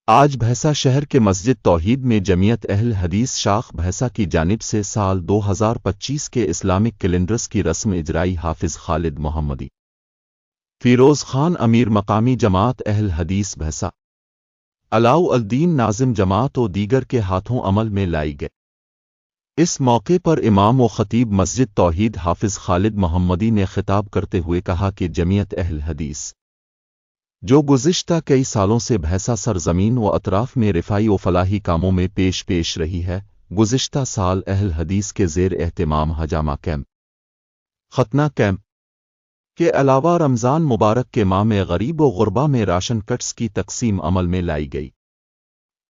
آج بھیسا شہر کے مسجد توحید میں جمعیت اہل حدیث شاخ بھیسا کی جانب سے سال 2025 کے اسلامک کیلنڈرز کی رسم اجرائی حافظ خالد محمدی فیروز خان امیر مقامی جماعت اہل حدیث بھیسا علاؤ الدین ناظم جماعت و دیگر کے ہاتھوں عمل میں لائی گئے۔ اس موقع پر امام و خطیب مسجد توحید حافظ خالد محمدی نے خطاب کرتے ہوئے کہا کہ جمعیت اہل حدیث جو گزشتہ کئی سالوں سے بھیسا سرزمین و اطراف میں رفائی و فلاحی کاموں میں پیش رہی ہے، گزشتہ سال اہل حدیث کے زیر اہتمام حجامہ کیمپ، ختنہ کیمپ کے علاوہ رمضان مبارک کے ماہ میں غریب و غربا میں راشن کٹس کی تقسیم عمل میں لائی گئی،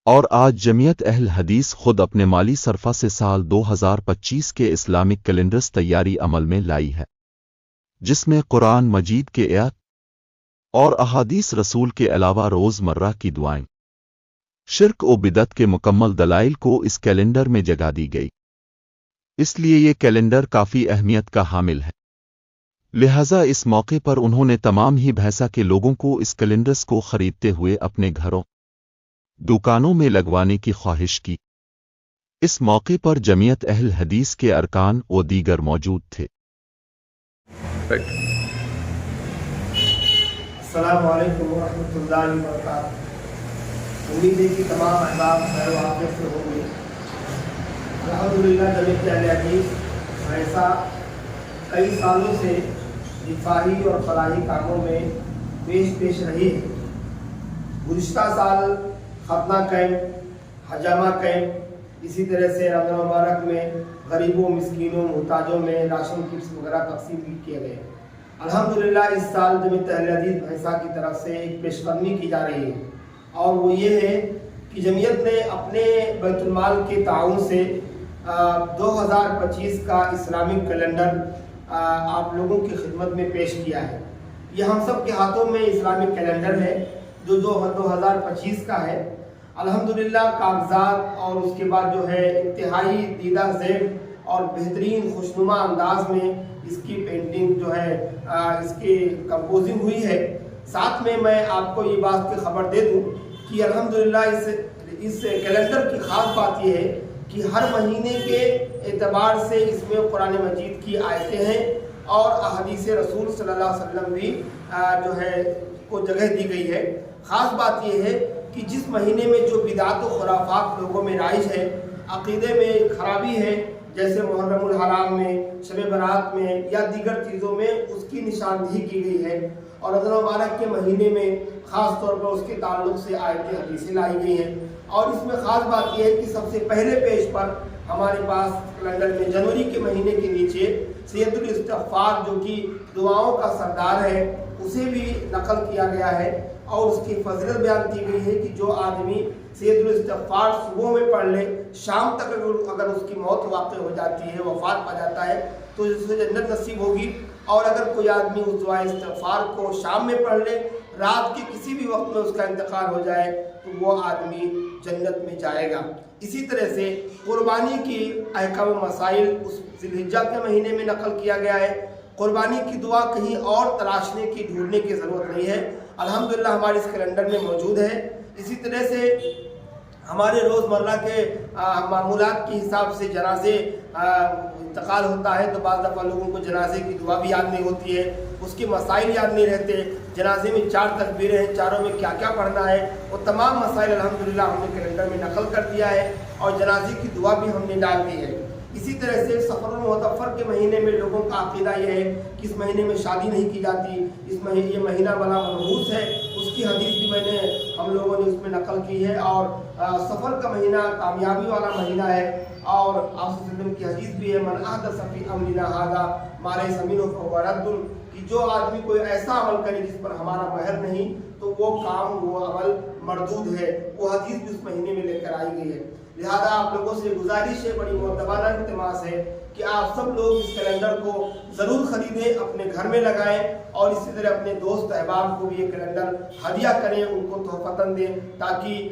اور آج جمعیت اہل حدیث خود اپنے مالی صرفہ سے سال 2025 کے اسلامک کیلنڈرز تیاری عمل میں لائی ہے، جس میں قرآن مجید کے آیات اور احادیث رسول کے علاوہ روز مرہ کی دعائیں، شرک و بدعت کے مکمل دلائل کو اس کیلنڈر میں جگہ دی گئی۔ اس لیے یہ کیلنڈر کافی اہمیت کا حامل ہے، لہذا اس موقع پر انہوں نے تمام ہی بھیسا کے لوگوں کو اس کیلنڈرز کو خریدتے ہوئے اپنے گھروں دکانوں میں لگوانے کی خواہش کی۔ اس موقع پر جمعیت اہل حدیث کے ارکان و دیگر موجود تھے۔ السلام علیکم ورحمۃ اللہ وبرکاتہ۔ امید ہے کہ تمام احباب خیر و عافیت سے ہوں گے۔ الحمدللہ جمعیت اہل حدیث ایسا کئی سالوں سے دفاعی اور فلاحی کاموں میں پیش رہی ہے۔ گزشتہ سال ختنہ کیمپ، حجامہ کیمپ، اسی طرح سے رمضان مبارک میں غریبوں، مسکینوں، محتاجوں میں راشن کٹس وغیرہ تقسیم بھی کیے گئے۔ الحمدللہ اس سال جمعیت اہل حدیث بھیسا کی طرف سے ایک پیش قدمی کی جا رہی ہے، اور وہ یہ ہے کہ جمعیت نے اپنے بیت المال کے تعاون سے 2025 کا اسلامک کیلنڈر آپ لوگوں کی خدمت میں پیش کیا ہے۔ یہ ہم سب کے ہاتھوں میں اسلامک کیلنڈر ہے جو 2025 کا ہے۔ الحمدللہ کاغذات اور اس کے بعد جو ہے انتہائی دیدہ ذیل اور بہترین خوشنما انداز میں اس کی پینٹنگ جو ہے اس کی کمپوزنگ ہوئی ہے۔ ساتھ میں آپ کو یہ بات کی خبر دے دوں کہ الحمدللہ اس کیلنڈر کی خاص بات یہ ہے کہ ہر مہینے کے اعتبار سے اس میں قرآن مجید کی آیتیں ہیں اور احادیث رسول صلی اللہ علیہ وسلم بھی جو ہے کو جگہ دی گئی ہے۔ خاص بات یہ ہے کہ جس مہینے میں جو بدعات و خرافات لوگوں میں رائج ہے، عقیدے میں خرابی ہے، جیسے محرم الحرام میں، شب برات میں یا دیگر چیزوں میں اس کی نشاندہی کی گئی ہے، اور رمضان مبارک کے مہینے میں خاص طور پر اس کے تعلق سے آیتیں حدیثیں لائی گئی ہیں۔ اور اس میں خاص بات یہ ہے کہ سب سے پہلے پیج پر ہمارے پاس کیلنڈر میں جنوری کے مہینے کے نیچے سید الاستغفار جو کہ دعاؤں کا سردار ہے اسے بھی نقل کیا گیا ہے، اور اس کی فضیلت بیان کی گئی ہے کہ جو آدمی سید الاستغفار صبح میں پڑھ لے، شام تک اگر اس کی موت واقع ہو جاتی ہے، وفات پا جاتا ہے، تو اسے جنت نصیب ہوگی۔ اور اگر کوئی آدمی اس دعائے استغفار کو شام میں پڑھ لے، رات کے کسی بھی وقت میں اس کا انتقال ہو جائے، تو وہ آدمی جنت میں جائے گا۔ اسی طرح سے قربانی کی احکام و مسائل اس ذی الحجہ کے مہینے میں نقل کیا گیا ہے۔ قربانی کی دعا کہیں اور تلاشنے کی، ڈھونڈنے کی ضرورت نہیں ہے، الحمدللہ ہمارے اس کیلنڈر میں موجود ہے۔ اسی طرح سے ہمارے روزمرہ کے معمولات کے حساب سے جنازے انتقال ہوتا ہے تو بعض دفعہ لوگوں کو جنازے کی دعا بھی یاد نہیں ہوتی ہے، اس کے مسائل یاد نہیں رہتے، جنازے میں 4 تکبیریں ہیں، چاروں میں کیا کیا پڑھنا ہے، وہ تمام مسائل الحمدللہ ہم نے کیلنڈر میں نقل کر دیا ہے، اور جنازے کی دعا بھی ہم نے ڈال دی ہے۔ اسی طرح سے سفر المعتفر کے مہینے میں لوگوں کا عقیدہ یہ ہے کہ اس مہینے میں شادی نہیں کی جاتی، یہ مہینہ بڑا منحوس ہے، اس کی حدیث بھی ہم لوگوں نے اس میں نقل کی ہے، اور سفر کا مہینہ کامیابی والا مہینہ ہے، اور آپ صلی اللہ علیہ وسلم کی حدیث بھی ہے، من احدث فی امرنا ھذا ما لیس منہ فہو رد، کہ جو آدمی کوئی ایسا عمل کرے جس پر ہمارا مہر نہیں تو وہ کام، وہ عمل مردود ہے۔ وہ حدیث بھی اس مہینے میں لے کر آئی گئی ہے۔ لہذا آپ لوگوں سے گزارش ہے، بڑی معتبرانہ التماس ہے کہ آپ سب لوگ اس کیلنڈر کو ضرور خریدیں، اپنے گھر میں لگائیں، اور اسی طرح اپنے دوست احباب کو بھی یہ کیلنڈر ہدیہ کریں، ان کو تحفتاً دیں، تاکہ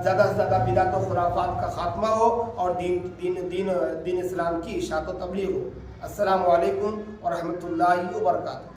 زیادہ سے زیادہ بدعت و خرافات کا خاتمہ ہو اور دین اسلام کی اشاعت و تبلیغ ہو۔ السلام علیکم ورحمۃ اللہ وبرکاتہ۔